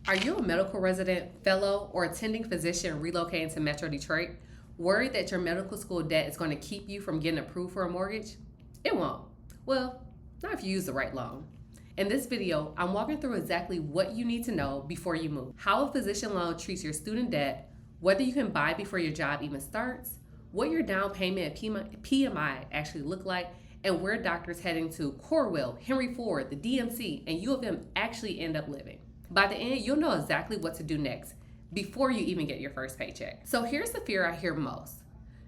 Are you a medical resident, fellow, or attending physician relocating to Metro Detroit? Worried that your medical school debt is going to keep you from getting approved for a mortgage? It won't. Well, not if you use the right loan. In this video, I'm walking through exactly what you need to know before you move, how a physician loan treats your student debt, whether you can buy before your job even starts, what your down payment and PMI actually look like, and where doctors heading to Corewell, Henry Ford, the DMC, and U of M actually end up living. By the end, you'll know exactly what to do next before you even get your first paycheck. So here's the fear I hear most.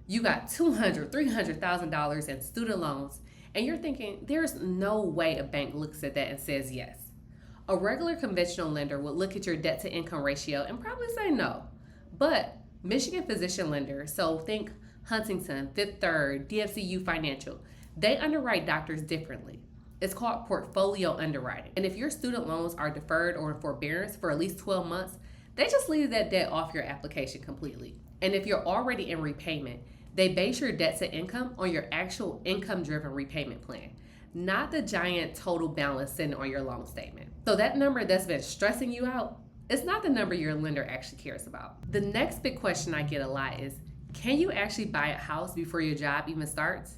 You got $200,000, $300,000 in student loans, and you're thinking, there's no way a bank looks at that and says yes. A regular conventional lender would look at your debt to income ratio and probably say no. But Michigan physician lenders, so think Huntington, Fifth Third, DFCU Financial, they underwrite doctors differently. It's called portfolio underwriting. And if your student loans are deferred or in forbearance for at least 12 months, they just leave that debt off your application completely. And if you're already in repayment, they base your debt to income on your actual income-driven repayment plan, not the giant total balance sitting on your loan statement. So that number that's been stressing you out, it's not the number your lender actually cares about. The next big question I get a lot is, can you actually buy a house before your job even starts?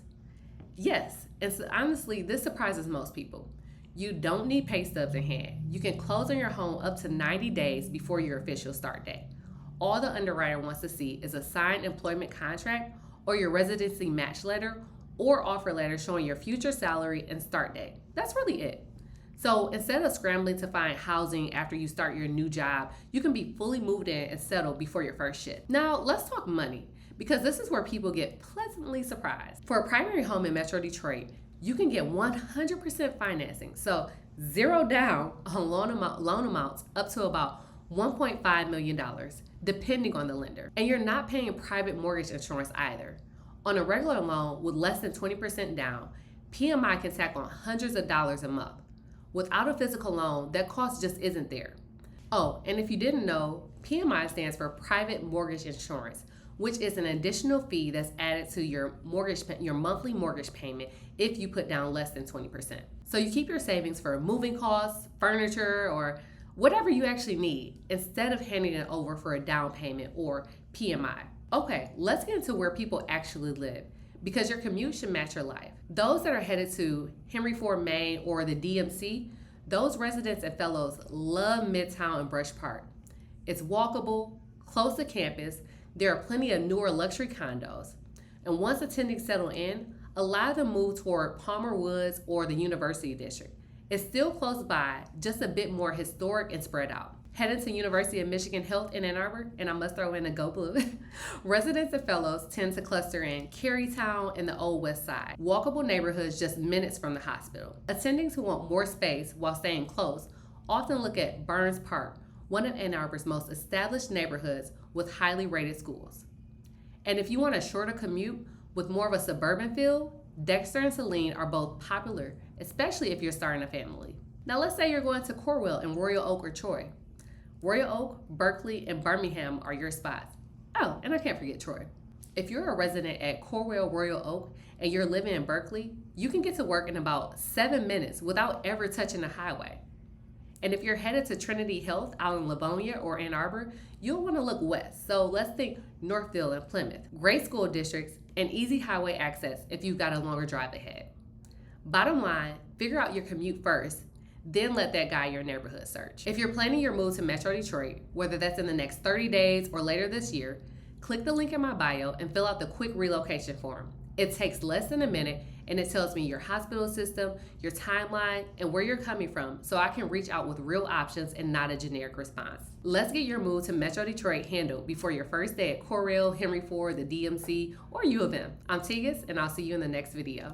Yes, and so honestly, this surprises most people. You don't need pay stubs in hand. You can close on your home up to 90 days before your official start date. All the underwriter wants to see is a signed employment contract or your residency match letter or offer letter showing your future salary and start date. That's really it. So instead of scrambling to find housing after you start your new job, you can be fully moved in and settled before your first shift. Now, let's talk money, because this is where people get pleasantly surprised. For a primary home in Metro Detroit, you can get 100% financing, so zero down on loan amounts up to about $1.5 million, depending on the lender. And you're not paying private mortgage insurance either. On a regular loan with less than 20% down, PMI can tack on hundreds of dollars a month. Without a physical loan, that cost just isn't there. Oh, and if you didn't know, PMI stands for Private Mortgage Insurance, which is an additional fee that's added to your monthly mortgage payment if you put down less than 20%. So you keep your savings for moving costs, furniture, or whatever you actually need, instead of handing it over for a down payment or PMI. Okay, let's get into where people actually live, because your commute should match your life. Those that are headed to Henry Ford, Maine, or the DMC, those residents and fellows love Midtown and Brush Park. It's walkable, close to campus. There are plenty of newer luxury condos. And once attendings settle in, a lot of them move toward Palmer Woods or the University District. It's still close by, just a bit more historic and spread out. Headed to University of Michigan Health in Ann Arbor, and I must throw in a Go Blue. Residents and fellows tend to cluster in Carytown and the Old West Side, walkable neighborhoods just minutes from the hospital. Attendings who want more space while staying close often look at Burns Park, one of Ann Arbor's most established neighborhoods with highly rated schools. And if you want a shorter commute with more of a suburban feel, Dexter and Saline are both popular, especially if you're starting a family. Now let's say you're going to Corewell in Royal Oak or Troy. Royal Oak, Berkeley, and Birmingham are your spots. Oh, and I can't forget Troy. If you're a resident at Corewell, Royal Oak, and you're living in Berkeley, you can get to work in about 7 minutes without ever touching the highway. And if you're headed to Trinity Health out in Livonia or Ann Arbor, you'll want to look west. So let's think Northfield and Plymouth. Great school districts and easy highway access if you've got a longer drive ahead. Bottom line, figure out your commute first, then let that guide your neighborhood search. If you're planning your move to Metro Detroit, whether that's in the next 30 days or later this year, click the link in my bio and fill out the quick relocation form. It takes less than a minute, and it tells me your hospital system, your timeline, and where you're coming from, so I can reach out with real options and not a generic response. Let's get your move to Metro Detroit handled before your first day at Corewell, Henry Ford, the DMC, or U of M. I'm Tegas, and I'll see you in the next video.